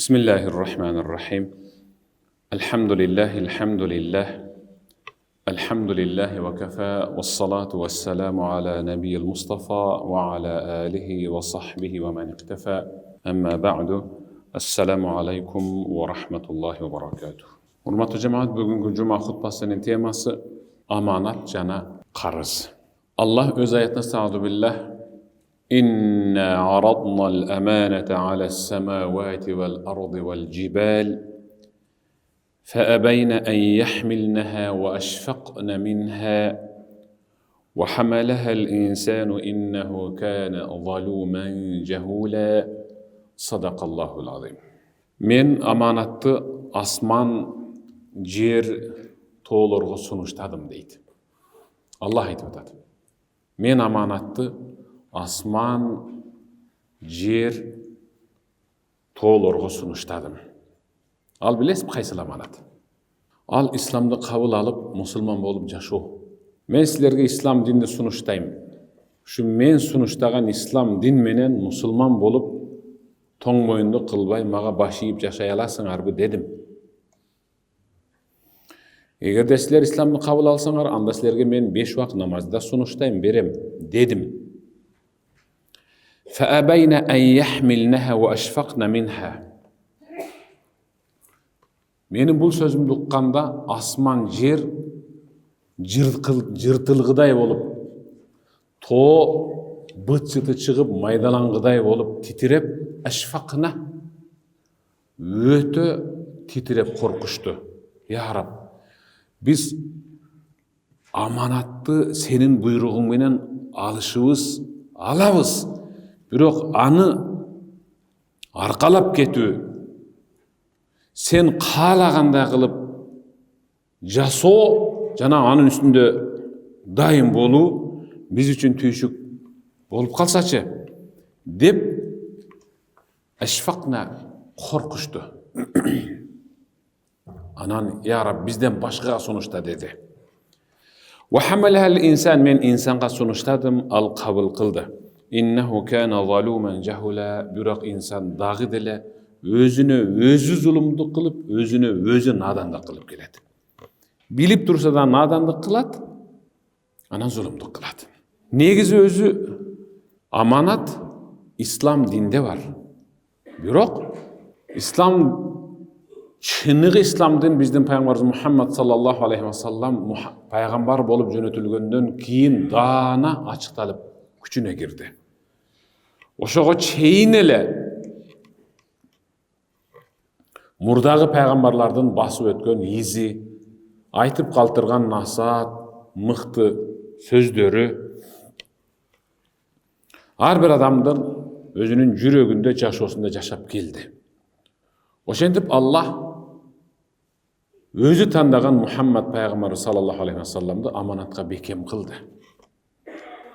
Bismillahirrahmanirrahim. Elhamdülillah. Elhamdülillahi ve kafa ve salatu ve selamu ala nebiyyil Mustafa ve ala alihi ve sahbihi ve men iktefa. Amma ba'du. Assalamu alaikum ve rahmetullahi ve barakatuh. Hurmatly cemaat, bugünkü cuma hutbasının teması amanat jana qarız. Allah öz ayetinde estağdu billah. إنا عرضنا الأمانة على السماوات والأرض والجبال فأبين أن يحملنها وأشفقن منها وحملها الإنسان إنه كان ظلوما جهولا صدق الله العظيم. Men amanatты asman, jer, toolorgo sunuştadım deydi. Allah aytып атат. Men amanatты asman, jer, toolorgo sunuştadım. Al bilesip kaysyl amanat? Al İslamды kabul alıp musulman bolup jaşoo. Men sizlerge İslam dinini sunuştayım. Şu men sunuştagan İslam din menen musulman bolup toң moyundu kılbay maga baş ийip jaşay alasыңарбы dedim. Egerde sizler İslamды kabul alsaңар, anda sizlerge men 5 wagt namazda sunuştayım berem dedim. فأبين أن يحملنها وأشفقن منها. Menin bul sözümdü uqqanda asman, jer jırtılgıday bolup, too bıt-çıtı çıgıp maydalangıday bolup titirep, aşfaqna ötö titirep korkuştu. Ya Rab, biz amanatты senin buyruğun menen alışыбыз, alabız. Бирок аны аркалап кетүү, sen каалагандай кылып жасоо жана анын үстүндө дайым болуу биз үчүн түйшүк болуп калсачы деп ашфакна коркушту. Анан я Раб, бизден башкага сунушта деди. Ва хамалахал инсан, мен инсанга сунуштадым, ал кабыл кылды. İnnehu kana zaluman jahula. Biroq insan dağı dele özüne özü zulümdük kılıp, özüne özü nadanlık kılıp geledi. Bilip dursa da nadanlık kılat, anan zulümdük kılat. Negizi özü amanat İslam dinde var. Biroq İslam çınığı İslam din bizden Peygamberimiz Muhammed sallallahu aleyhi ve sellem peygamber bolup jönötülgöndөн kийин dana açıktalıp küçüne girdi. Oşogo çeyin ele murdagı peygamberlardan basıp ötkön izi, aytıp kaltırgan nasat, mıhtı sözdörü har bir adamdın özünün жүрөгүндө жашоосунда жашап келди. Ошентип Allah өзü tandagan Muhammed peygamber sallallahu aleyhi ve sellem'di amanatка bekem kıldı.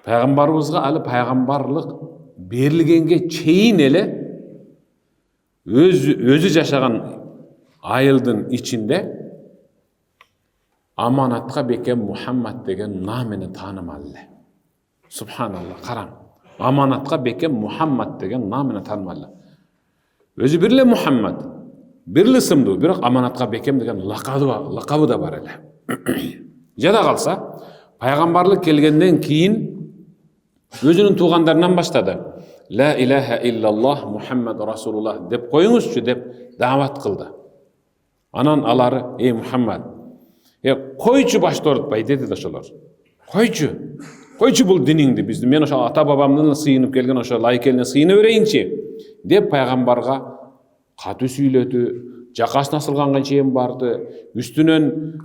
Peygamberimizge alı peygamberlik berilgenge çeyin ele özü jaşagan ayıldın içinde amanatka bekem Muhammed degen namını tanımalı. Subhanallah, karam. Amanatka bekem Muhammed degen namını tanımalı. Özü birle Muhammed, birle sımdı, biroq amanatka bekem degen lakabı da var ele. Jada kalsa, peygamberlik kelgenden keyin özünün tuğanlarından başladı. La ilahe illallah Muhammed Rasulullah dep koyuңузчу dep davat kıldı. Anan alары, ey Muhammed, koyçu başta orutpay dedi de şolar. Koyçu bul diningdi bizdi. Men oşo ata babamdan sıyınıp kelgen oşo layık eline sıyını öreğinçi dep peygamberga katı süйлөтү, jakasına sılganга чейин bardı, üstünön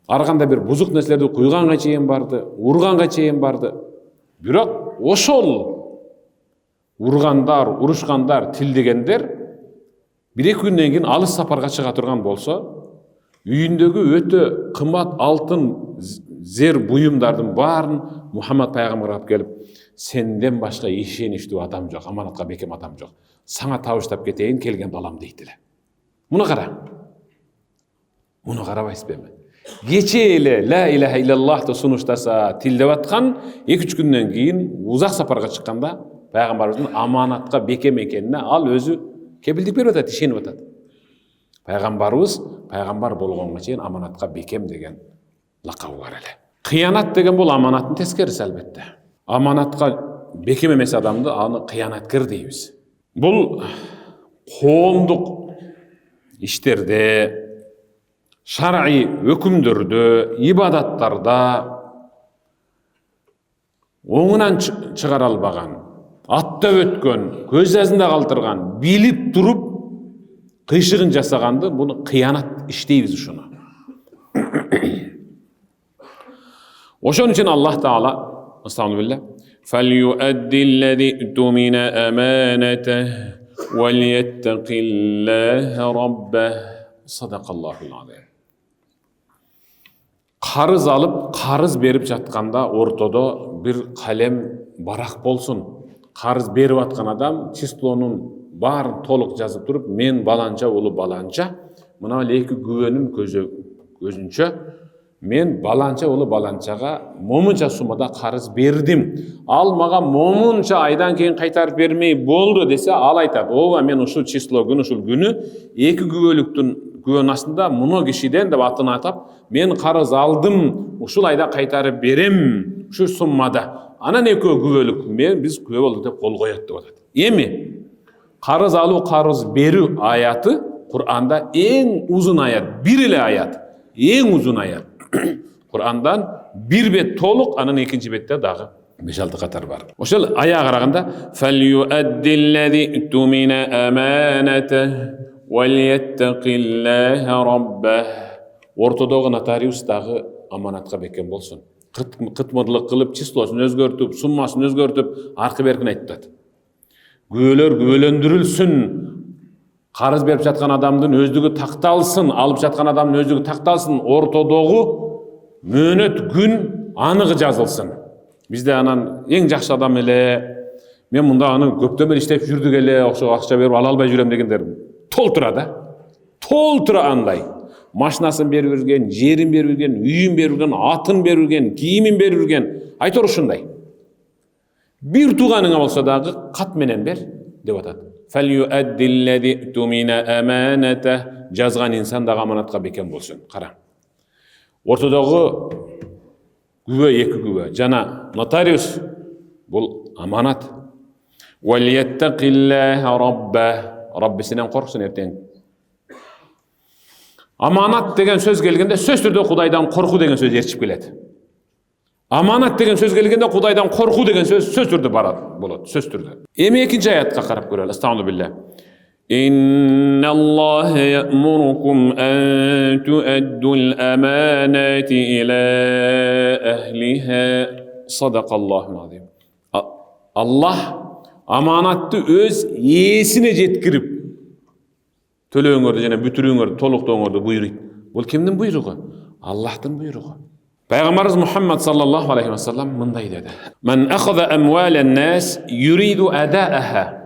arganda bir buzuk neslerdi kuyganга чейин bardı, urganга чейин bardı. Biroq oşol urgandar, uruşkandar, tildegender bir-iki günden keyin alыс saparga çıga turgan bolsa, үйүндөгү ötö kımmat altın zer buyumdardын baарын Muhammed peygamberге alып kelip, senden başka işeniştүү adam жок, amanatка bekem adam жок. Sana табыштап кетейин келген балам дейт эле. Муну кара. Муну карабайсызбы? Geçe ele la ilahe illallah da sunuştasa tildep atkan 2-3 günden keyin uzak saparga çıkkanda Peygamberimizin amanatка bekem ekenine al özü Кепилдик берип атат, ишенип атат. Пайгамбарыбыз пайгамбар болгонго чейин аманатка бекем деген лакабы бар эле. Кыянат деген бул аманаттын тескериси албетте. Аманатка бекем эмес адамды аны кыянаткер дейбиз. Бул коомдук иштерде, шар'ий өкүмдөрдө, ибадаттарда оңунан чыгара албаган, аттап өткөн, көз жазында калтырган, билип туруп кыйшыгын жасаганды буну кыянат иштейбиз ушуну. Ошон үчүн Аллах Таала Астагфируллах فَلْيُؤَدِّ الَّذِي اؤْتُمِنَ أَمَانَتَهُ وَلْيَتَّقِ اللَّهَ رَبَّهُ صَدَقَ اللَّهُ الْعَظِيمُ. Карыз алып, карыз берип жатканда ортодо бир калем барак болсун. Карыз берип аткан адам числонун баарын толук жазып туруп, мен баланча улу баланча, мына эки күбөнүн көзүнчө мен баланча улу баланчага момунча суммада карыз бердим. Ал мага момунча айдан кийин кайтарып бермей болду десе, ал айтат: "Ооба, мен ушул число күн, ушул күнү эки күбөлүктүн күбөнүн астында муну кишиден" деп атын атап, "Мен карыз алдым, ушул айда кайтарып берем, ушу суммада." Анан экөө күбөлүк биз күбө болдук деп кол коет деп атат. Эми карыз алуу, карыз берүү аяты Кур'анда эң узун аят, бир эле аят, эң узун аят. Кур'андан бир бет толук, анан экинчи бетте дагы 5-6 катар бар. Ошол аяга караганда فَلْيُؤَدِّ الَّذِي اؤْتُمِنَ أَمَانَتَهُ وَلْيَتَّقِ اللَّهَ رَبَّهُ. Ортодогу нотариус дагы аманатка бекем болсун. Кытмырлык кылып, числосун өзгөртүп, суммасын өзгөртүп, аркы беркин айтат. Күбөлөр күбөлөндүрүлсүн. Карыз берип жаткан адамдын өздүгү такталсын, алып жаткан адамдын өздүгү такталсын, ортодогу мөөнөт күн аныгы жазылсын. Бизде анан эң жакшы адам эле, мен мында аны көптөн бери иштеп жүрдүк эле, ошого акча берип ала албай жүрөм дегендер толтура да. Толтура андай. Машинасын берип жүрген, жерин берип жүрген, үйүн берип жүрген, атын берип жүрген, кийимин берип жүрген. Айтор ушундай. Бир тууганыңа болсо дагы кат менен бер деп атат. فَلْيُؤَدِّ الَّذِي اؤْتُمِنَ أَمَانَتَهُ. Жазган инсан дагы аманатка бекем болсун. Кара. Ортодогу күбө, эки күбө жана нотариус бул аманат. وَلْيَتَّقِ اللَّهَ رَبَّهُ. Раббисинен корксун эртең. Аманат деген сөз келгенде сөз түрдө Кудайдан корку деген сөз ээрчип келет. Аманат деген сөз келгенде Кудайдан корку деген сөз түрдө болот, сөз түрдө. Эми экинчи аятка карап көрөлү. Астагфируллах. إن الله يأمركم أن تؤدوا الأمانات إلى أهلها صدق الله العظيم. Allah аманатты өз ээсине жеткирип төлөөңөрдү жана бүтүрүүңөрдү, толуктооңорду буйруйт. Бул кимдин буйругу? Аллахтын буйругу. Пайгамбарыбыз Мухаммад саллаллаху алейхи ва саллам мындай деди: "Ман ахаза амвалан нас юриду адааха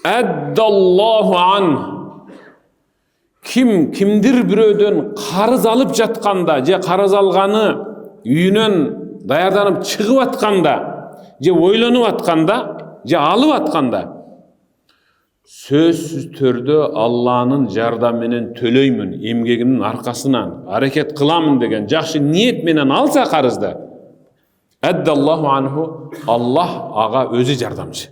аддаллаху ан." Кимдир бирөөдөн карыз алып жатканда, же карыз алганы үйүнөн даярданып чыгып атканда, же ойлонуп атканда, же алып атканда, сөзсүз түрдө Алланын жардамы менен төлөймүн, эмгегимдин аркасынан аракет кыламын деген жакшы ниет менен алса карызды, аддаллаху анху, Аллах ага өзү жардамчы.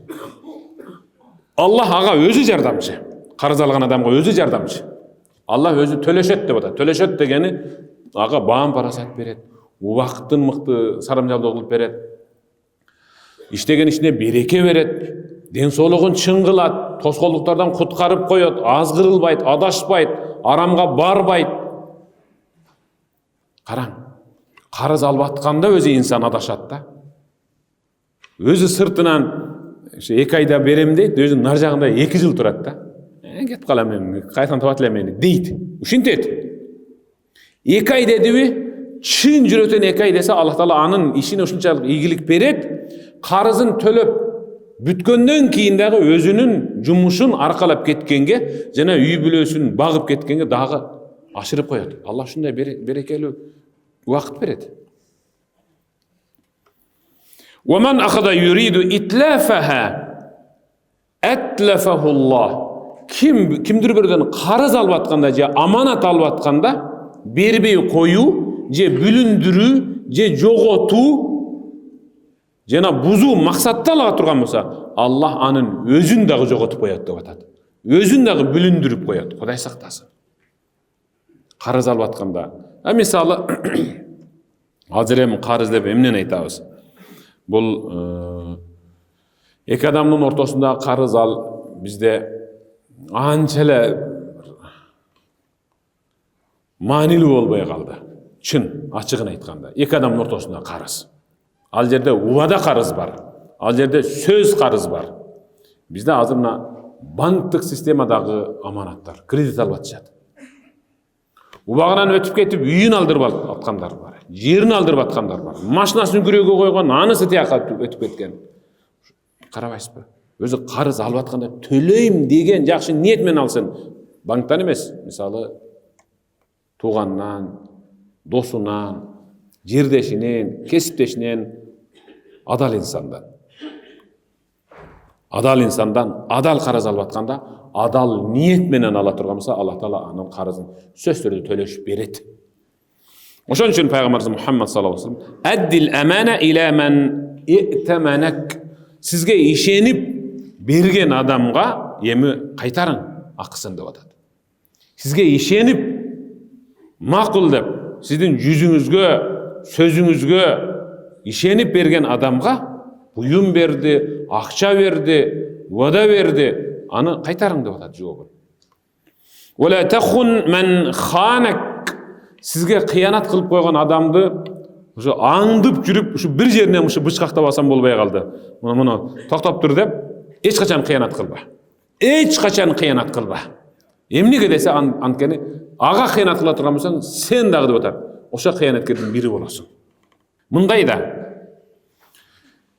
Аллах ага өзү жардамчы. Карыз алган адамга өзү жардамчы. Аллах өзү төлөшөт деп атат. Төлөшөт дегени ага баам парасат берет, убакыттын мыкты сарамжалдоо кылып берет, иштеген ишине береке берет, ден соолугун чың кылат, тоскоолдуктардан куткарып коет, азгырылбайт, адашпайт, арамга барбайт. Караң, карыз алып атканда өзү инсан адашат да. Өзү сыртынан эки айда берем дейт, өзү нар жагында 2 жыл турат да. Кетип калам мен, кайдан табат элем мени дейт. Ушинтет. 2 ай дедиби, чын жүрөтөн 2 ай десе, Аллах Таала анын ишине ушунчалык ийгилик берет, карызын төлөп бүткөндөн кийин дагы өзүнүн жумушун аркалап кеткенге жана үй бүлөсүн багып кеткенге дагы ашырып коет. Аллах ушундай берекелүү убакыт берет. وَمَنْ أَخَذَ يُرِيدُ إِتْلَافَهَا أَتْلَفَهُ اللَّهُ. Kimdir birden qarız alып atkanda же аманат алып атканда бербей коюу же бүлүндүрүү же жоготуу жана бузуу максатта алга турган болсо Аллах анын өзүн дагы жоготуп коет деп атат. Өзүн дагы бүлүндүрүп коет. Кудай сактасын. Карыз алып атканда. Мисалы азыр эми карыз деп эмнени айтабыз? Бул эки адамдын ортосундагы карыз ал бизде анча эле маанилүү болбой калды. Чын, ачыгын айтканда, эки адамдын ортосунда карыз. Ал жерде убада карыз бар. Ал жерде сөз карыз бар. Бизде азыр мына банктык системадагы аманаттар, кредит алып атышат. Убагынан өтүп кетип, үйүн алдырып аткандар бар. Жерин алдырып аткандар бар. Машинасын күрөөгө койгон, анысы тияка өтүп кеткен. Карабайсызбы? Өзү карыз алып атканда төлөйм деген жакшы ниет менен алсын. Банктан эмес, мисалы тууганынан, досунан, жердешинен, кесиптешинен, адал инсандан. Адал инсандан адал карыз алып атканда, адал ниет менен ала турган болсо, Аллах Таала анын карызын сөз түрдө төлөшүп берет. Ошон үчүн пайгамбарыбыз Мухаммад саллаллаху алейхи ва саллям аддил амана иля ман и'таманак. Сизге ишенип берген адамга эми кайтарың акысын деп атат. Сизге ишенип макул деп сиздин жүзүңүзгө, сөзүңүзгө ишенип берген адамга буюм берди, акча берди, вада берди, аны кайтарың деп атат жообун. Вала тахун ман ханак. Сизге кыянат кылып койгон адамды ушу аңдып жүрүп, ушу бир жеринен ушу бычкактап алсам болбой калды. Муну токтоп тур деп, эч качан кыянат кылба. Эч качан кыянат кылба. Эмнеге десе анткени ага кыянат кыла турган болсоң, сен дагы деп атат. Ошо кыянаткердин бири болосуң. Мындай да.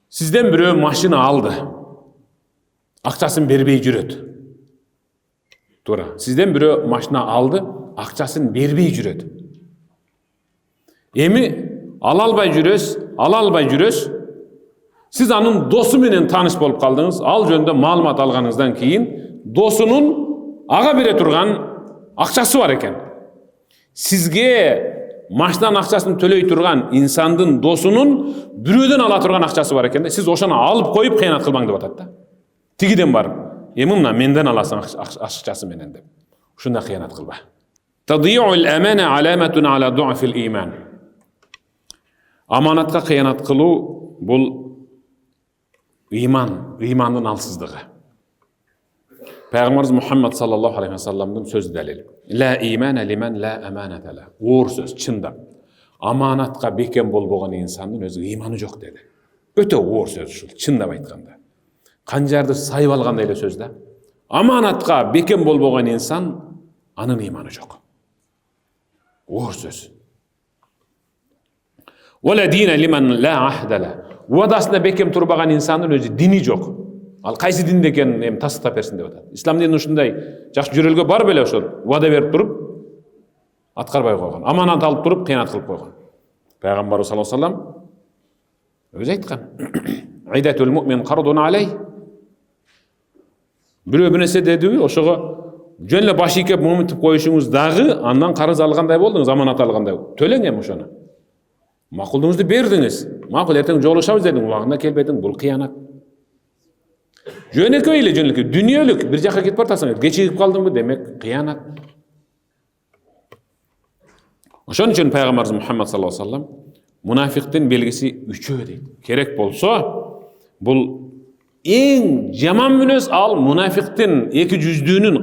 Сизден бирөө машина алды. Акчасын бербей жүрөт. Туура. Сизден бирөө машина алды, акчасын бербей жүрөт. Эми ала албай жүрөс. Сиз анын досу менен тааныш болуп калдыңыз. Ал жөнүндө маалымат алганыңыздан кийин досунун ага бере турган акчасы бар экен. Сизге машинанын акчасын төлөй турган инсандын досунун бирөөдөн ала турган акчасы бар экен. Сиз ошону алып коюп кыянат кылбаң деп атат да. Тигиден барып, эми мына менден аласың акчасы менен деп. Ушундай кыянат кылба. Тадиюл амана аламатун ала ду'фил иман. Аманатка кыянат кылуу бул имандын алсыздыгы. Пайгамбарыбыз Мухаммад саллаллаху алейхи ва салламдын сөзү далил. Ла имана лиман ла аманата ла. Оор сөз, чындап. Аманатка бекем болбогон инсандын өзү иманы жок деди. Өтө оор сөз ушул, чындап айтканда. Канжарды сайып алгандай эле сөз да. Аманатка бекем болбогон инсан анын иманы жок. Оор сөз. Вала дина лиман ла ахда ла. Уадасында бекем турбаган инсандын өзү дини жок. Ал кайсы динде экенин эми тастап берсин деп атат. Ислам дини ушундай жакшы жөрөлгө бар беле ошол. Уада берип туруп аткарбай койгон. Аманат алып туруп кыянат кылып койгон. Пайгамбар саллаллаху алейхи ва саллям өзү айткан. Айдатул муъмин кардун алей. Бирөө бир нерсе дедиби, ошого жөн эле баш ийкеп момунтип коюшуңуз дагы андан карыз алгандай болдуңуз, аманат алгандай. Төлөң эми ошону. Макулдуңузду бердиңиз. Макул эртең жолугушабыз дедиң, убагында келбедиң, бул кыянат. Жөнөкөй эле жөнөкөй, дүниөлүк бир жакка кетип бартасың, кечигип калдыңбы демек кыянат. Ошон үчүн пайгамбарыбыз Мухаммад саллаллаху алейхи ва саллям мунафиктин белгиси 3 дейт. Керек болсо, бул эң жаман мүнөз ал мунафиктин эки жүздүүнүн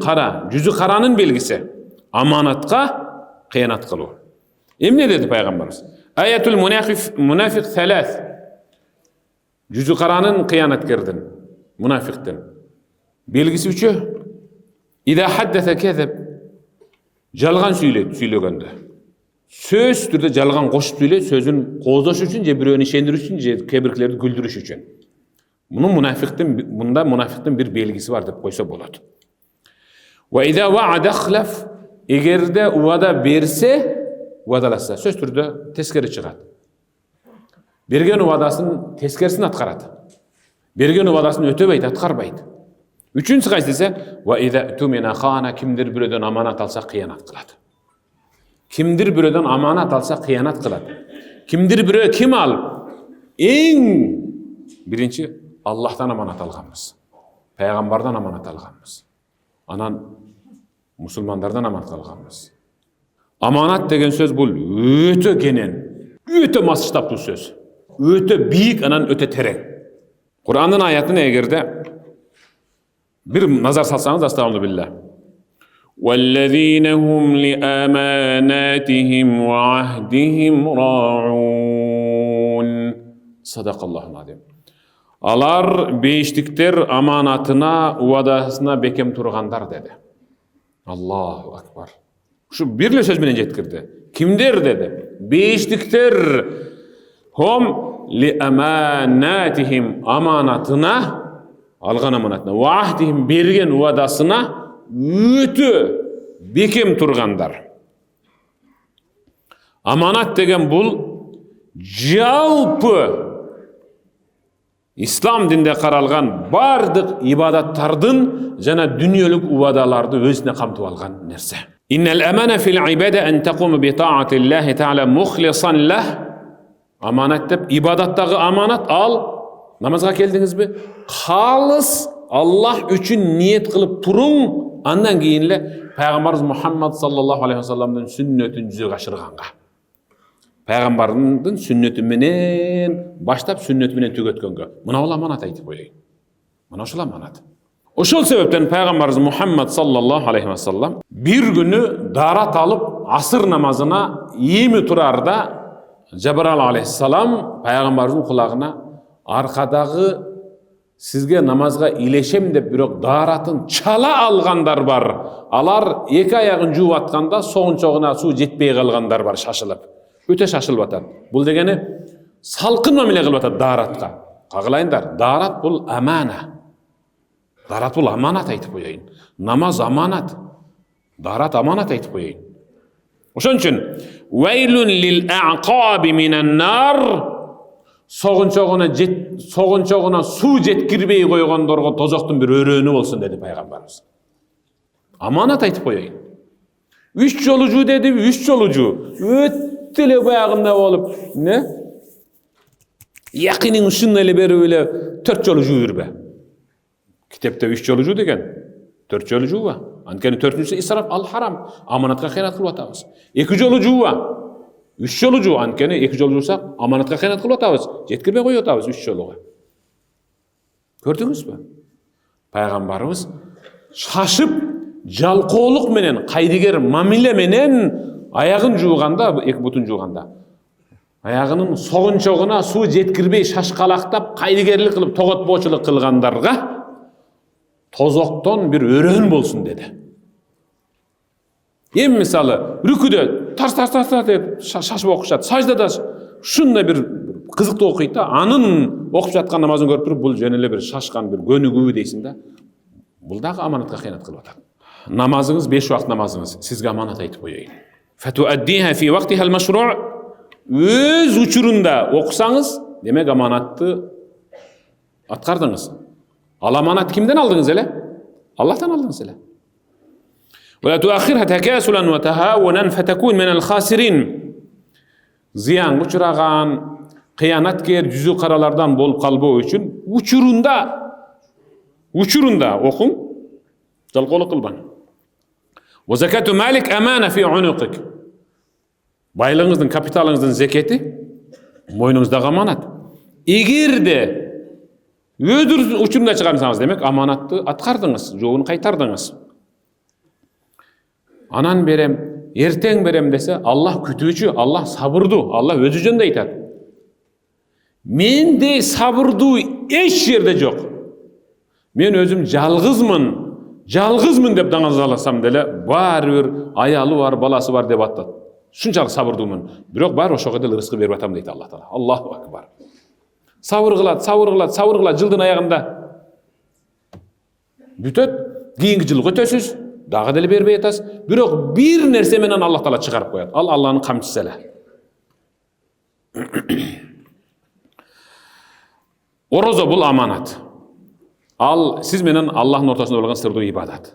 жүзү каранын белгиси. Аманатка кыянат кылуу. Эмне деди пайгамбарыбыз? Аятул мунафик салас. Жүзү каранын кыянаткердин, мунафиктин белгиси 3. Ида хаддаса кезеб. Жалган сүйлөгөндө. Сөз түрдө жалган кошуп сүйлөйт, сөзүн коозош үчүн же бирөөнү ишендирүү үчүн же кебиркилерди күлдүрүш үчүн. Мында мунафиктин бир белгиси бар деп койсо болот. Ва ида ва'ада хлаф. Эгерде уада берсе, уадаласа, сөз түрдө тескери чыгат. Берген уадасын тескерисин аткарат. Берген уадасын өтөбөйт, аткарбайт. Üçüncüsü qaysı dese, "Ve iza tumina khana", kimdir biröden amanat alsa kıyanat kıladi. Kimdir biröden amanat alsa kıyanat kıladi. Kimdir birö kim al? Eng birinci Allah'tan amanat alganmız. Peygamberden amanat alganmız. Anan musulmanlardan amanat alganmız. Amanat degen söz bul öte genen, öte masıştaplı söz. Öte büyük, anan öte tereң. Kur'an'ın ayetine egerde bir nazar salsanız, estağfurullah. وَالَّذ۪ينَ هُمْ لِأَمَانَاتِهِمْ وَعَهْدِهِمْ رَاعُونَ. Sadakallahu azim. Alar beştikler amanatına, uvadasına bekem turgandar dedi. Allahu akbar. Şu birle söz bilen jetkirdi. Kimdir dedi? Beştikler hum li amanatihim, amanatına, algan amanatına, ve ahdihim, bergen uvadasına ötü bekem turgandar. Amanat degen bul jalpı İslam dinde qaralgan bardık ibadattardın jana dünyölük uvadalardı özüne kamtıp algan nerse. İnnel amana fil ibade en taqumu bi ta'atillahi ta'ala mukhlisan lah. Amanat dep ibadattagı amanat al. Namazga keldiniz mi? Halys Allah üçün niyet kılıp turun. Andan keyinle Peygamberimiz Muhammed sallallahu aleyhi ve sellem'den sünnetin yüzüge aşırganга. Peygamberinin sünneti menen başlap sünneti menen tügetkenge. Muna ol amanat aytip koyayım. Muna uşul amanat. Oşol sebepten Peygamberimiz Muhammed sallallahu aleyhi ve sellem bir günü darat alıp asır namazına yemi turarda Cebrail aleyhisselam Peygamberimizin kulağına arkadağı sizge namazga ileşem dep birok daratın çala algandar bar. Alar eki ayagın juup atkanda soğunçoğuna su jetpey kalgandar bar şaşılıp. Öte şaşılıp atat. Bul degeni salkınma mile kılıp atat daratga. Kagılayınlar, darat bul amana. Darat bul amanat aytip koyayın. Namaz amanat. Darat amanat aytip koyayın. Oşon üçün veylun lil a'qabi minen nar. Soğunçoğuna su jetkirбей koygondorgo tozoktun bir öröөнү bolsun dedi Peygamberimiz. Amanat aytip koyayın. 3 yolucu dedi, 3 yolucu. Öttele bayağında olup ne? Yakinin ışınla ele beri öyle 4 yolucu yürbe. Kitapta 3 yolucu degen 4 yolucu var. Ankeni 4-üncüsü israf al haram. Amanatka xıyanat kılıp atabız. 2 yolucu var. 3 yolucu ankeni 2 yolucusa amanatka xıyanat kılıp atabız. Jetkirбей koyup atabız 3 yoluga. Gördünüz mü? Peygamberimiz şaşıp jalkooluk menen, kaydiger mamile menen ayağın juuganda, ek butun juuganda. Ayağının soğunçoğuna su jetkirбей şaşkalaktap, kaydigerlik kılıp togotboçuluk kılgandarga tozokton bir örön bolsun dedi. Em misalı rüküde tars deyip şaşıp okuşat. Sajdada şunda bir kızıkta okuyup da anın okup жатқан namazын көрүp туруp бул жөнеле bir şaşkan bir gönügü deysin de. Bul dagı amanatка xыянат kılıp atar. Namazınız 5 vakit namazınız. Sizge amanat aytip koyayım. Fetuaddiha fi vaqtihal meşru'. Öz uçurunda okusanız demek amanatты atkardınız. Al amanat kimden aldınız hele? Allah'tan aldınız hele. Ve la tuakhirha takasulan ve tahawunan fetakun minel khasirin. Ziyan uçuragan, kıyanatkar yüzü karalardan bol kalbo üçün uçurunda okun. Jalkooluk kılban. Ve zekatu malik amana fi unuqik. Baylığınızın, kapitalınızın zeketi moynunuzda amanat. Eğer de ödür uçurunda çıkarsanız demek amanatты atkardınız, жоğunu kaytardınız. Anan berem, erteң berem dese Allah kütүүчү, Allah sabırdu, Allah özü jönde aytat. Mende sabırdu eç yerde yok. Men özüm жалгызмын деп даңаз аласам деле баары бир аялы бар, баласы бар деп аттат. Шунчалык сабырдуумун. Бирок баары ошого деле рызкы берип атам дейт Аллах Таала. Аллаху акбар. Сабыр кылат, жылдын аягында бүтөт, кийинки жыл өтөсүз, дагы деле бербей атасыз. Бирок бир нерсе менен Аллах Таала чыгарып коет. Ал Аллахнын камчысы эле. Орозо бул аманат. Ал сиз менен Аллахтын ортосунда болгон сырдуу ибадат.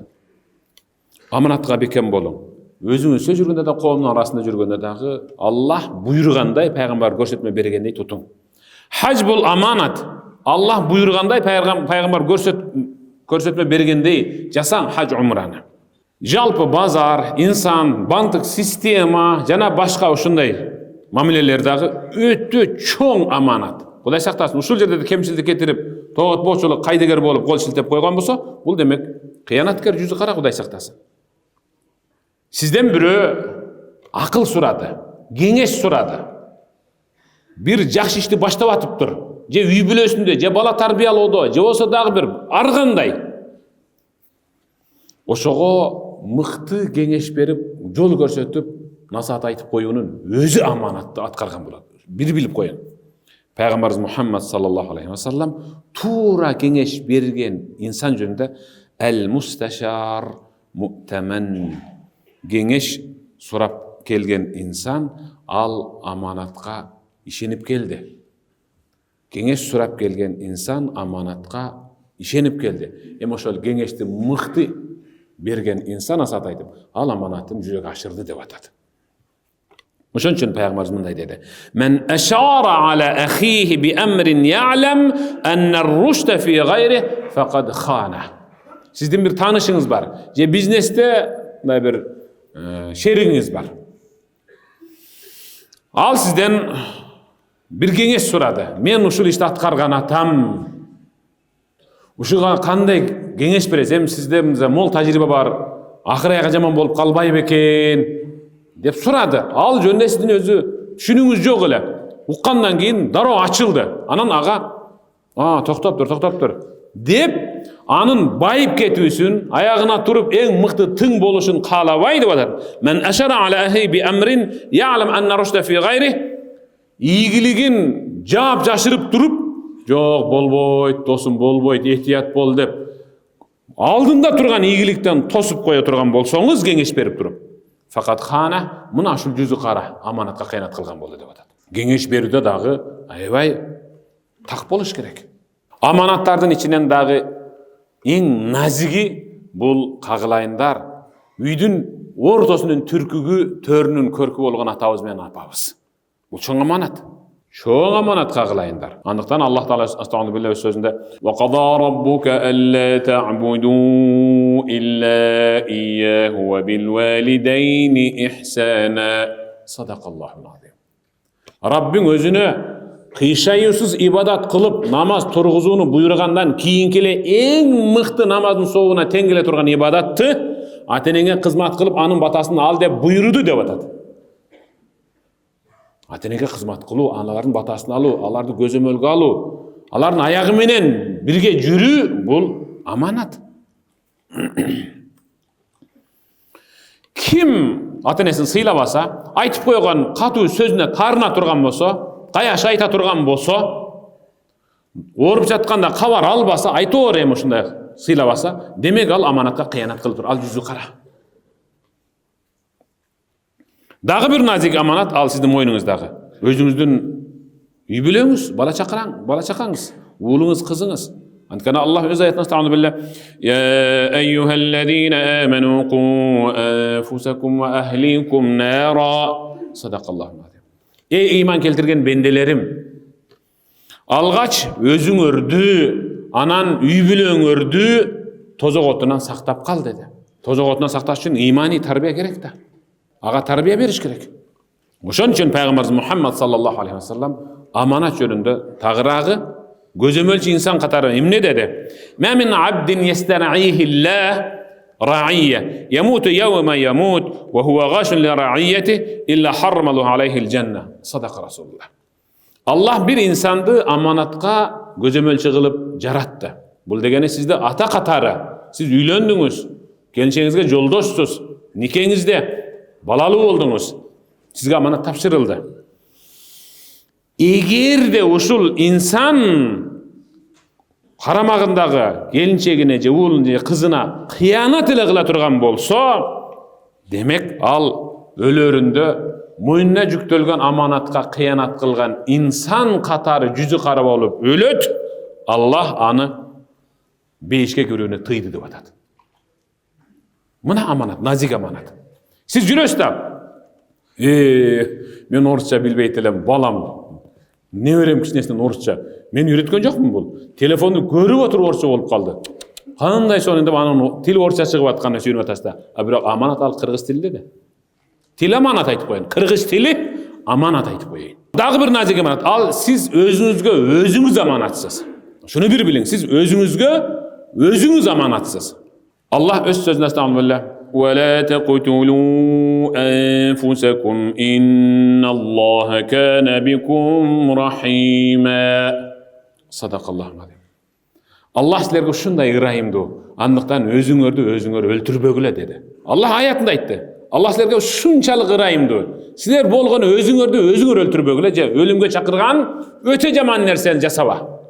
Аманатка бекем болуң. Өзүңүзсө жүргөндө да, коомдун арасында жүргөндө дагы Аллах буйругандай, пайгамбар көрсөтмө бергендей тутуң. Хаж бул аманат. Аллах буйругандай, пайгамбар көрсөтмө бергендей жасаң хаж умраны. Жалпы базар, инсан, банктык система жана башка ушундай мамилелер дагы өтө чоң аманат. Кудай сактасын, ушул жерде кемчилдик кетирип, тоотбоочулук, кайдыгер болуп кол шилтеп койгон болсо, бул демек кыянаткер, жүзү кара, Кудай сактасын. Сизден бирөө акыл сурады, кеңеш сурады. Бир жакшы ишти баштап атыптыр. Же үй бүлөсүндө, же бала тарбиялоодо, же болсо дагы бир ар кандай. Ошого мыкты кеңеш берип, жол көрсөтүп, насаат айтып коюунун өзү аманатты аткарган болот. Бир билип коюн. Пайгамбарыбыз Мухаммад саллаллаху алейхи ва саллам туура кеңеш берген инсан жөнүндө әл-мусташар му'таман. Кеңеш сурап келген инсан ал аманатка ишенип келди. Кеңеш сурап келген инсан аманатка ишенип келди. Эми ошол кеңешти мыкты берген инсан асат айтып, ал аманатын жүзөгө ашырды деп атат. Ошон үчүн пайгамбарыбыз мындай деди: "Мен ашара аля ахихи би амрин ya'lam anna ar-rushda fi ghayrihi faqad khana." Сиздин бир таанышыңыз бар, же бизнесте бир шеригиңиз бар. Ал сизден бир кеңеш сурады. Мен ушул ишти аткарган атам. Ушуга кандай кеңеш бересем, сизде мол тажрыйба бар, акыры аяга жаман болуп калбайбы экен деп сурады. Ал жөнүндө сиздин өзү түшүнүңүз жок эле. Уккандан кийин дароо ачылды. Анан ага, токтоп тур деп анын байып кетүүсүн, аягына туруп эң мыкты тың болушун каалабай деп атат. Мен ашара аля ахи би амрин ya'lam anna rushda fi ghayrihi. Ийгилигин жаап жашырып туруп, жок болбойт, досум болбойт, эhtiyat бол деп алдында турган ийгиликтен тосуп кое турган болсоңуз, кеңеш берип туруп, факат хана, мына ушул жүзү кара аманатка кыянат кылган болду деп атат. Кеңеш берүүдө дагы аябай так болуш керек. Аманаттардын ичинен дагы эң назиги бул кагылайындар, үйдүн ортосунун түркүгү, төрүнүн көркү болгон атабыз менен апабыз. Бул чоң аманат. Чоң аманат кагылайындар. Андыктан Аллах Таала астагфирулла билlah сөзүндө: "Ва qada rabbuka alla ta'budu illa iyyahu wa bil walidayni ihsana." Sadaqallahul azim. Rabbing өзүнө кыйшайуусуз ибадат кылып намаз тургузууну буйругандан кийинки эле эң мыкты намаздын соогуна тең келе турган ибадатты ата-энеңе кызмат кылып анын батасын ал деп буйруду деп атат. Ата-энеге кызмат кылуу, алардын батасын алуу, аларды көзөмөлгө алуу, алардын аягы менен бирге жүрүү бул аманат. Ким ата-энесин сыйлабаса, айтып койгон катуу сөзүнө тарына турган болсо, каяш айта турган болсо, ооруп жатканда кабар албаса, айтоор эми ушундай сыйлабаса, демек ал аманатка кыянат кылып тур, ал жүзү кара. Дагы бир назик аманат ал сиздин мойнуңуздагы. Өзүңүздүн үй бүлөңүз, бала чакаңыз, уулуңуз, кызыңыз. Анткени Аллах өз аятында стағаны билlah: "Я айюхаллазина аману қу анфусакум ва ахликум нара." Садақаллаху азим. Эй иман келтирген бенделерим, алгач өзүңөрдү, анан үй бүлөңөрдү тозок отунан сактап кал деди. Тозок отунан сакташ үчүн имани тарбия керек да. Ага тарбия бериш керек. Ошон үчүн пайгамбарыбыз Мухаммад саллаллаху алейхи ва саллам аманат жөнүндө тагыраагы көзөмөлчү инсан катары эмне деди? "Ма мин абдин ястар'иhi Allah ra'iyya yamutu yawma yamut wa huwa ghashun li ra'iyatihi illa harrama Allahu alayhi al-janna." Sadaqa Rasulullah. Аллах бир инсанды аманатка көзөмөлчү кылып жаратты. Бул дегени сизде ата катары, сиз үйлөндүңүз, келинчегиңизге жолдошсуз, никеңизде балалуу болдуңуз, сизге аманат тапшырылды. Эгерде ушул инсан карамагындагы келинчегине же уулуна же кызына кыянат эле кыла турган болсо, демек ал өлөрүндө мойнуна жүктөлгөн аманатка кыянат кылган инсан катары жүзү кара болуп өлөт. Аллах аны бейишке кирүүнү тыйды деп атат. Мына аманат, назик аманат. Сиз жүрөсүз да, мен орусча билбейт элем, балам, не берем кичинесинен орусча. Мен үйрөткөн жокмун бул. Телефонду көрүп отуруп орусча болуп калды. Кандай сонун деп анын тил орусча чыгып атканын сүйүнүп атасыз да. А бирок аманат ал кыргыз тилинде да. Тил аманат айтып коеюн. Кыргыз тили аманат айтып коеюн. Дагы бир назик аманат. Ал сиз өзүңүзгө өзүңүз аманатсыз. Шуну бир билиң, сиз өзүңүзгө өзүңүз аманатсыз. Аллах өз сөзүндө астагфирулла. ولا تقتلوا أنفسكم إن الله كان بكم رحيما. صدق الله العظيم. Allah sizlerге ушундай ырайымдуу, андыктан өзүңөр өлтүрбөгүлө деди. Аллах аятында айтты. Аллах силерге ушунчалык ырайымдуу. Силер болгону өзүңөр өлтүрбөгүлө же өлүмгө чакырган өтө жаман нерсени жасаба.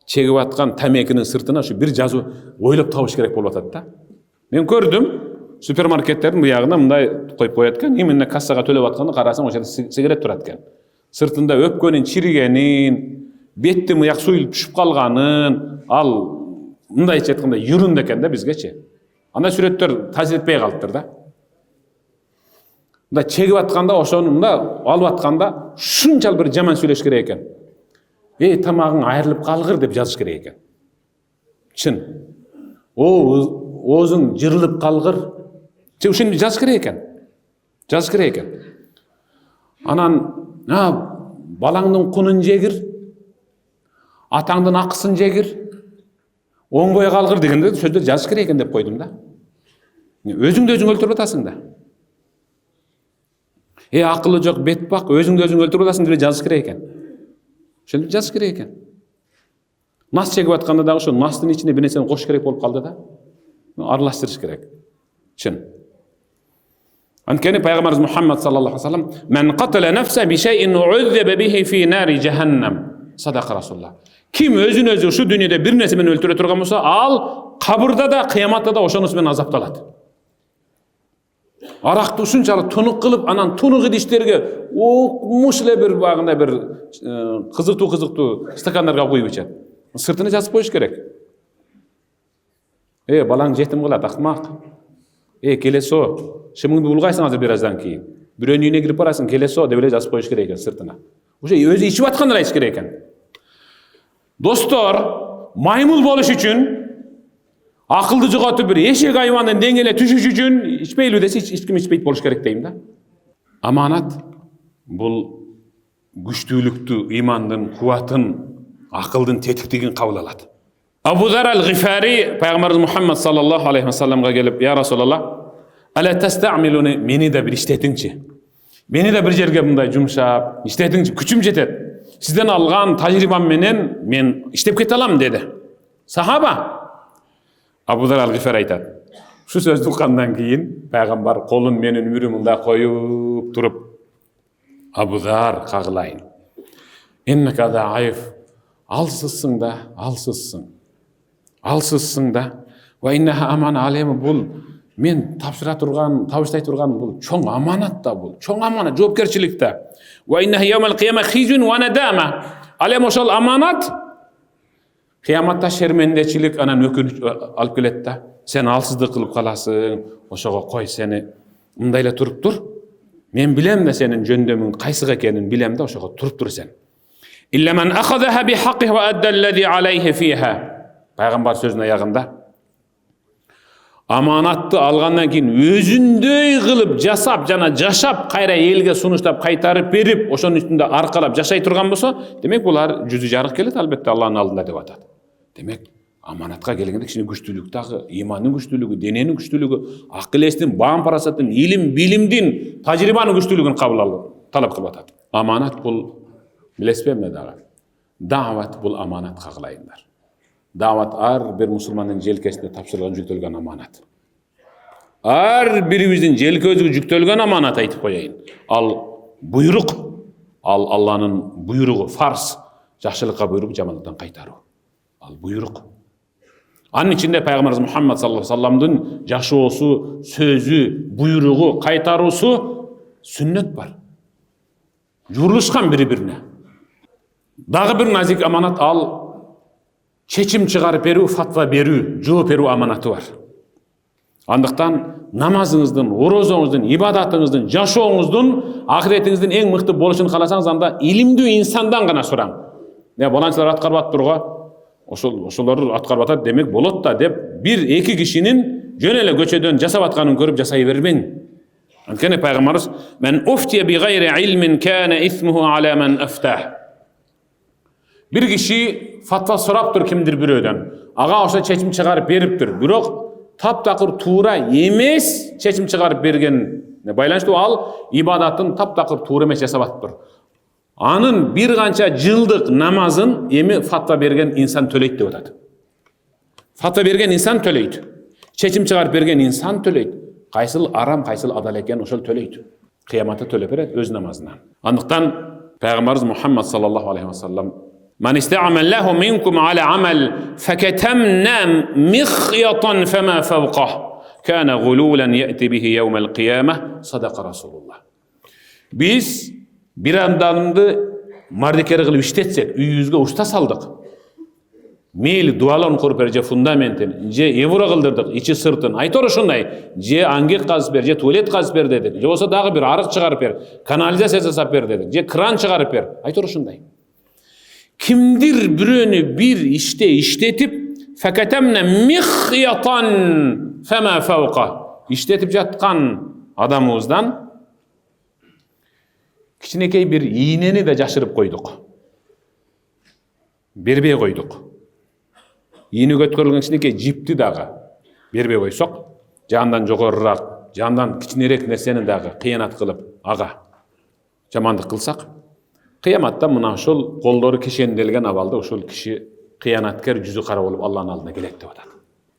Чегип аткан тамекинин сыртына ушу бир жазуу ойлоп табыш керек болуп атат да. Мен көрдүм, супермаркеттердин буягында мындай коюп коет экен, именно кассага төлөп атканда карасаң ошо сигарет турат экен. Сыртында өпкөнүн чиригенин, беттин мыяк суюлуп түшүп калганын, ал мындайча айтканда юрунду экен да бизгечи. Андай сүрөттөр таасир этпей калыптыр да. Мында чегип атканда ошону мында алып атканда ушунчалык бир жаман сүйлөш керек экен. Тамагың айрылып калгыр деп жазыш керек экен. Чын. Оозуң жырылып калгыр. Ушуну жазыш керек экен. Анан балаңдын кунун жегир, атаңдын акысын жегир, оңбой калгыр дегенде сөздөр жазыш керек экен деп койдум да. Өзүңдү өзүң өлтүрүп атасың да. Акылы жок бет бак, өзүңдү өзүң өлтүрүп атасың деп жазыш керек экен. Ошентип жазыш керек экен. Нас чегип атканда дагы ошо настын ичине бир нерсени кошуш керек болуп калды да. Аралаштырыш керек. Чын. Анткени пайгамбарыбыз Мухаммад саллаллаху алейхи ва саллям "Мен катала нафса би шайин у'ззаба бихи фи нари джаханнам". Садака Расулуллах. Ким өзүн өзү ушу дүйнөдө бир нерсе менен өлтүрө турган болсо, ал кабырда да, кыяматта да ошонусу менен азапталат. Аракты ушунчалык тунук кылып, анан тунук идиштерге муш эле бир багында бир кызыктуу стакандарга куюп ичет. Сыртына жазып коюш керек. Балаң жетим кылат, акмак. Келесо, шымыңды булгайсың азыр бир аздан кийин. Бирөөнүн үйүнө кирип барасың, келесо деп эле жазып коюш керек экен сыртына. Ошо өзү ичип атканын айтыш керек экен. Достор, маймыл болуш үчүн, акылды жоготуп бир эшек айвандын деңгээле түшүш үчүн ичпейлүү десе эч ким ичпейт болуш керек дейм да. Аманат бул күчтүүлүктү, имандын кубатын, акылдын тетиктигин кабыл алат. Абу Зар аль-Гифари пайгамбарыбыз Мухаммад саллаллаху алейхи ва салламга келип, "Я Расулаллах, ала тастамилуни, мени да бир иштетиңчи. Мени да бир жерге мындай жумшап, иштетиңчи, күчүм жетет. Сизден алган тажрыйбам менен мен иштеп кете алам" деди. Сахаба. Абу Зар аль-Гифари айтат. Шу сөздү уккандан кийин пайгамбар колун менин үрү мындай коюп туруп, "Абу Зар, кагылайын. Иннека даиф. Алсызсың да, алсызсың да. Ва иннаха амана алема, бул мен тапшыра турган, табыштай турган бул чоң аманат да, бул чоң аманат, жоопкерчилик да. Ва иннаха яумал кияма хизун ва надама. Алем ошол аманат кыяматта шермендечилик, анан өкүнүч алып келет да. Сен алсыздык кылып каласың, ошого кой, сени мындай эле туруп тур. Мен билем да сенин жөндөмүң кайсыга экенин билем да, ошого туруп тур сен. Илля ман ахадаха би хаққи ва адда аллази алейхи фиха. Пайгамбар сөзүнүн аягында аманатты алгандан кийин өзүндөй кылып жасап жана жашап, кайра элге сунуштап кайтарып берип, ошонун үстүндө аркалап жашай турган болсо, демек булар жүзү жарык келет албетте Аллахтын алдында деп атат. Демек аманатка келгенде кичине күчтүүлүк дагы, имандын күчтүүлүгү, дененин күчтүүлүгү, акыл эстин, баам парасаттын, илим, билимдин, тажрыйбанын күчтүүлүгүн кабыл алып, талап кылып атат. Аманат бул, билесизби эмне дагы? Дават бул аманат, кагылайындар. Дават ар бир мусулмандын желкесине тапшырылган, жүктөлгөн аманат. Ар бирибиздин желкебизге жүктөлгөн аманат, айтып коеюн. Ал буйрук, ал Алланын буйругу, фарз, жакшылыкка буйруп, жамандыктан кайтаруу. Ал буйрук. Анын ичинде пайгамбарыбыз Мухаммад саллаллаху алейхи ва салламдын жашоосу, сөзү, буйругу, кайтаруусу сүннөт бар. Журулушкан бири-бирине. Дагы бир назик аманат ал чечим чыгарып берүү, фатва берүү, жооп берүү аманаты бар. Андыктан намазыңыздын, орозоңуздун, ибадатыңыздын, жашооңуздун, ахиретиңиздин эң мыкты болушун кааласаңыз, анда илимдүү инсандан гана сураңыз. Не баланчылар аткарып атпырга, ошолор аткарып атат, демек болот да деп бир эки кишинин жөн эле көчөдөн жасап атканын көрүп жасай бербең. Анткени пайгамбарыбыз мен уфтия би гайри илмин кана исмуху ала мен афтах. Бир киши фатва сураптыр кимдир бирөөдөн. Ага ошо чечим чыгарып бериптир. Бирок таптакыр туура эмес чечим чыгарып бергенине байланыштуу ал ибадатын таптакыр туура эмес жасап атыптыр. Анын бир канча жылдык намазын эми фатва берген инсан төлөйт деп атат. Фатва берген инсан төлөйт. Чечим чыгарып берген инсан төлөйт. Кайсыл арам, кайсыл адал экен ошол төлөйт. Кыяматта төлөп берет өз намазынан. Андыктан пайгамбарыбыз Мухаммад саллаллаху алейхи ва саллам من استعمل له منكم على عمل فكتمنا مخيطا فما فوقه كان غلولا يأتي به يوم القيامة صدق رسول الله. Biz bir andamды мардекер кылып иштетсек, үйүбүзгө уста салдык. Мейли дуаларын куруп бер, же фундаментин, же евро кылдырдык, ичи сыртын. Айтор ушундай, же аңгек казып бер, же туалет казып бер дедик. Же болсо дагы бир арык чыгарып бер, канализация жасап бер дедик. Же кран чыгарып бер. Айтор ушундай. Kimdir birönü bir işte işletip fekatemne mihyatan fema fevqa işletip jatkan adamımızdan kiçinekey bir iğneni de jaşırıp koyduk. Berbey koyduk. İğne götkөрүлгөн kiçinekey jipti dagı berbey koysok, jandan jogoruraak, jandan kiçinerek nerseni dagı kıyanat kılıp aga жамандык кылсак, кыяматта мына ошол колдору кишенделген абалда ошол киши кыянаткер жүзү кара болуп Аллахтын алдына келет деп атат.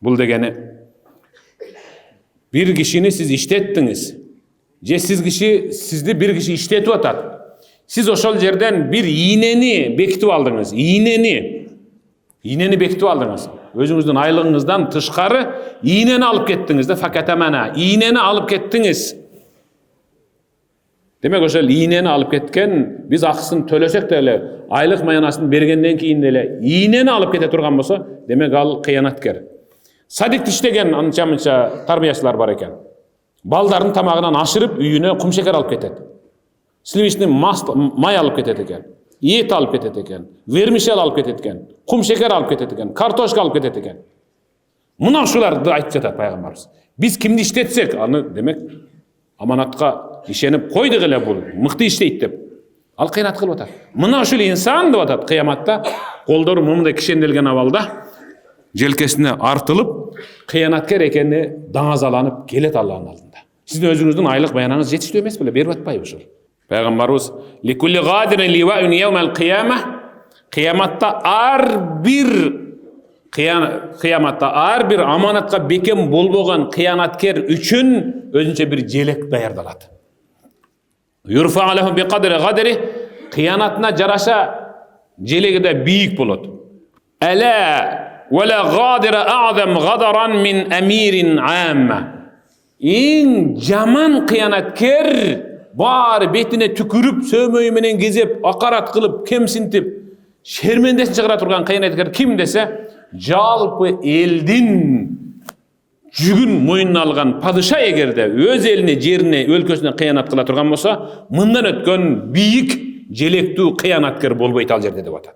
Бул дегени бир кишини сиз иштеттиңиз, же сизди бир киши иштетип атат. Сиз ошол жерден бир ийнени бекитип алдыңыз. Ийнени бекитип алдыңыз. Өзүңүздүн айлыгыңыздан тышкары ийнени алып кеттиңиз да, факатамана, ийнени алып кеттиңиз. Demek ошол ийнени алып кеткен, биз акысын төлөсөк деле, айлык маянасын бергенден кийин деле ийнени алып кете турган болсо, демек ал кыянаткер. Садик иштеген анча-мынча тарбиячылар бар экен. Балдардын тамагынан ашырып үйүнө кумшекер алып кетет. Сливичный май алып кетет экен. Ет алып кетет экен. Вермишел алып кетет экен. Кумшекер алып кетет экен. Картошка алып кетет экен. Мына ушуларды айтып жатат пайгамбарыбыз. Биз кимди иштетсек, аны демек аманатка ишенип койдук эле, бул мыкты иштейт деп. Ал кыянат кылып атат. Мына ушул инсан деп атат, кыяматта колдору мындай кишенделген абалда желкесине артылып, кыянаткер экени даңазаланып келет Аллахтын алдында. Сиздин өзүңүздүн айлык баянаңыз жетиштүү эмес беле, берип атпайбы ушул? Пайгамбарыбыз ликулли гадирин ливаун яумал кыяма, кыяматта ар бир аманатка бекем болбогон кыянаткер үчүн өзүнчө бир желек даярдалат. Юрфа лаху би кадри гадри, кыянатына жараша желеги да бийик болот. Ала вала гадира а'зам гадаран мин амирин амма. Эң жаман кыянаткер бар бетине түкүрүп, сөмөйү менен кезеп, акарат кылып, кемсинтип, шермендесин чыгара турган кыянаткер ким десе, жалпы элдин жүгүн мойнуна алган падыша эгерде өз элине, жерине, өлкөсүнө кыянат кыла турган болсо, мындан өткөн бийик, желектүү кыянаткер болбойт ал жерде деп атат.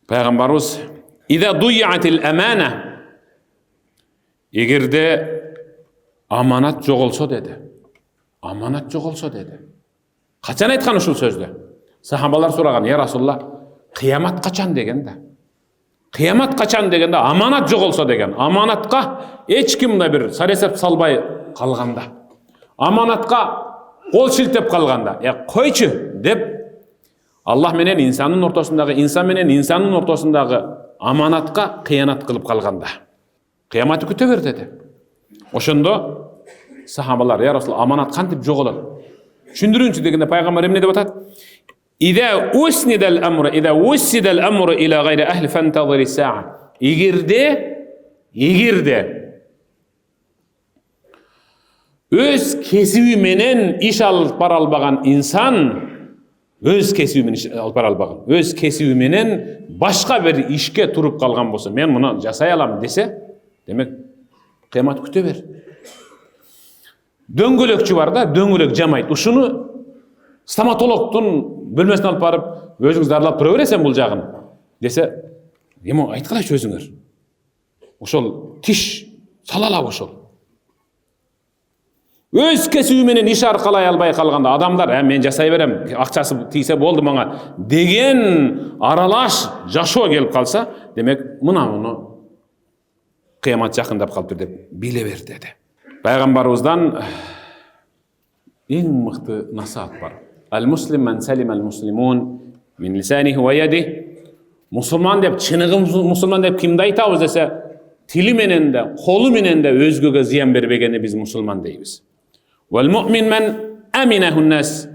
Пайгамбарыбыз ида дуйятил амана, эгерде аманат жоголсо деди. Аманат жоголсо деди. Качан айткан ушул сөздү? Сахабалар сураган, я Расулулла, кыямат качан деген да. Кыямат качан дегенде аманат жоголсо деген. Аманатка эч ким да бир саресеп салбай калганда, аманатка кол шилтеп калганда, койчу деп Аллах менен инсандын ортосундагы, инсан менен инсандын ортосундагы аманатка кыянат кылып калганда, кыяматты күтө бер деди. Ошондо сахабалар, я Расул, аманат кантип жоголот? Түшүндүрүңчү дегенде пайгамбар эмне деп атат? Ида уснидал амру ила гайри ахли фантазири саа. Эгерде өз кесиби менен иш алып бара албаган инсан өз кесиби менен алып бара албаган, өз кесиби менен башка бир ишке туруп калган болсо, мен муну жасай алам десе, демек кыямат күтө бер. Дөңгөлөкчү бар да, дөңгөлөк жамайт. Ушуну стоматологдун бөлмөсүнө алып барып, өзүңүз дарылап тура бересен бул жагын десе, эми айткылачы өзүңөр. Ошол тиш сала алабы ошол. Өз кесиби менен иш аркалай албай калганда адамдар, мен жасай берем, акчасы тийсе болду мага деген аралаш жашоо келип калса, демек муну кыямат жакындап калыптыр деп биле бер деди. Пайгамбарыбыздан эң мыкты насаат бар. Ал-муслим ман салима ал-муслимун мин лисаниhi ва яди. Мусулман деп, чыныгы мусулман деп кимди айтабыз десе, тили менен да, колу менен да өзгөгө зыян бербегени биз мусулман дейбиз. Вал муъмин ман аминаху нас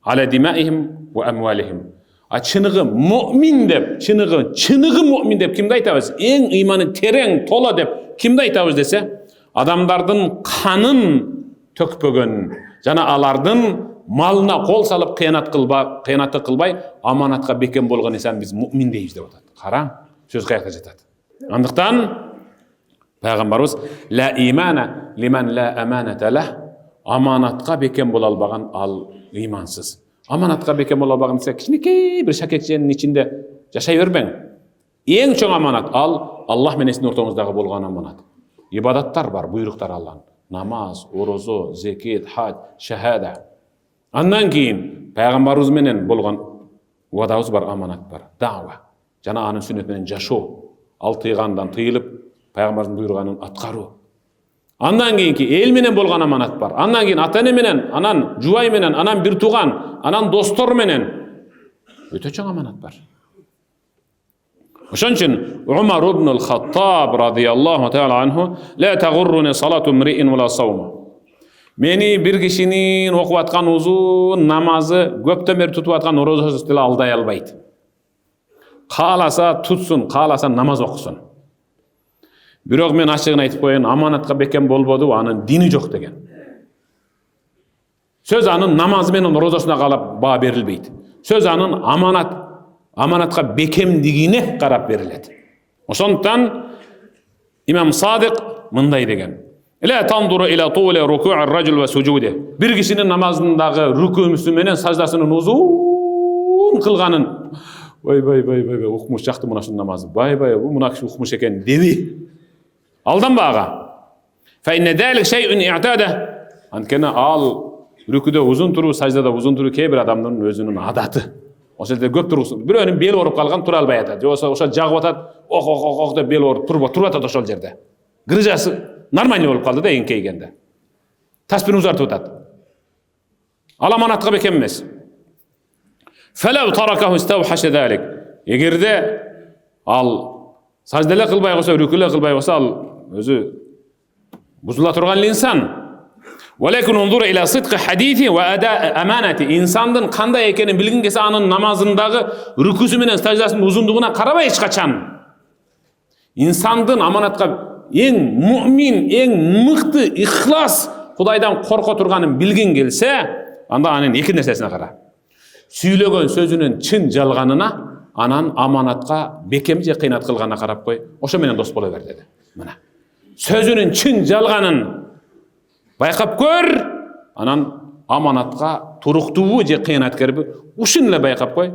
ала димаихим ва амвалихим. А чыныгы муъмин деп, чыныгы муъмин деп кимди айтабыз? Эң ыйманы терең, тола деп кимди айтабыз десе, адамдардын канын төкпөгөн жана алардын малына кол салып кыянатты кылбай, аманатка бекем болгон инсан биз муъмин дейбиз деп атат. Караң, сөз каякта жатат. Андыктан пайгамбарыбыз ла имана лиман ла аманата лах, аманатка бекем боло албаган ал ыймансыз. Аманатка бекем боло албаган десе, кичинекей бир шакетченин ичинде жашай бербең. Эң чоң аманат ал Аллах менен сиздин ортоңуздагы болгон аманат. Ибадаттар бар, буйруктар Аллахтын. Намаз, орозо, зекет, хадж, шахада. Андан кийин пайгамбарыбыз менен болгон уадабыз бар, аманат бар. Дa'ва. Жана анын сүннөт менен жашоо. Ал тыйгандан тыйылып, пайгамбардын буйруганын аткаруу. Андан кийинки эл менен болгон аманат бар. Андан кийин ата-эне менен, анан жубай менен, анан бир тууган, анан достор менен өтө чоң аманат бар. Ошон үчүн Умар ибн ал-Хаттаб радияллаху таала анху ла тагурруни салату мриин вала сауму. Мени бир кишинин окуп аткан узун намазы, көптөн бери тутуп аткан орозосу деле алдай албайт. Кааласа тутсун, кааласа намаз окусун. Бирок мен ачыгын айтып коеюн, аманатка бекем болбоду, анын дини жок деген. Сөз анын намазы менен орозосуна калап баа берилбейт. Сөз анын аманатка бекемдигине карап берилет. Ошондуктан имам Садик мындай деген: لا تنظر إلى طول ركوع الرجل وسجوده. Bir kişinin namazındagi rükûsü менен саждасынын uzun kılганын, vay okumuş çaktı mına şunun namazı. Vay bu mına kişi okumuş eken devi. Aldan bağa. Fe inne dalik şey'ün i'tade. Ankene al rüküde uzun turu, sajdada uzun turu key bir adamın özünün adatı. O şekilde göp turursun. Bir önün bel orup kalgan tura albay atat. Oşa jagıp atat, ok da bel orup turub atat oşol jerde. Gırıcası нормально болып қалды да еңкейгенде. Таспирин узартып атат. Ал аманатқа бекем эмес. Фалау таракаху истаухаша залик. Эгерде ал сажделе кылбай койсо, рүкүлө кылбай койсо, ал өзү бузула турган инсан. Валекин унзура иля сидқи хадиси ва ада аманати. Инсандын кандай экенин билгин келсе, анын намазындагы рүкүсү менен саждасынын узундугуна карабай эч качан. Инсандын аманатка ең муъмин, ең мыкты, ихлас Кудайдан корко турганын билгин келсе, анда анын эки нерсесине кара. Сүйлөгөн сөзүнүн чын жалганына, анан аманатка бекем же кыйнат кылганына карап кой. Ошо менен дос боло бер деди. Мына. Сөзүнүн чын жалганын байкап көр, анан аманатка туруктуубу же кыйнаткерби ушун эле байкап кой.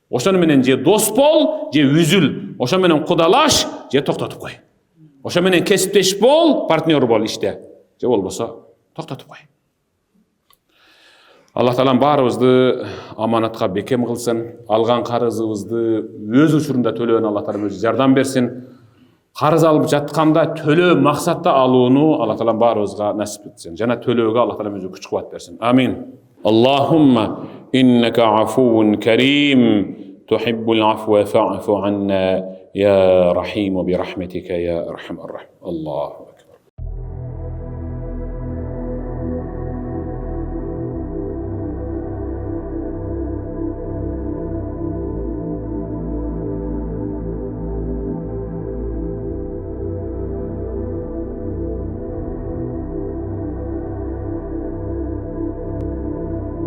Ошону менен же дос бол, же үзүл. Ошо менен кудалаш, же токтотуп кой. Ошо менен кесиптеш бол, партнер бол иште. Же болбосо токтотуп кой. Аллах Таалам баарыбызды аманатка бекем кылсын, алган карызыбызды өз учурунда төлөөнү Аллах Таалам өзү жардам берсин. Карыз алып жатканда төлөө максатта алууну Аллах Таалам баарыбызга насип этсин. Жана төлөөгө Аллах Таалам өзү күч кубат берсин. Амин. Аллахумма иннека афуун карим, тухиббул афва фа'фу анна. يا رحيم برحمتك يا أرحم الراحمين. الله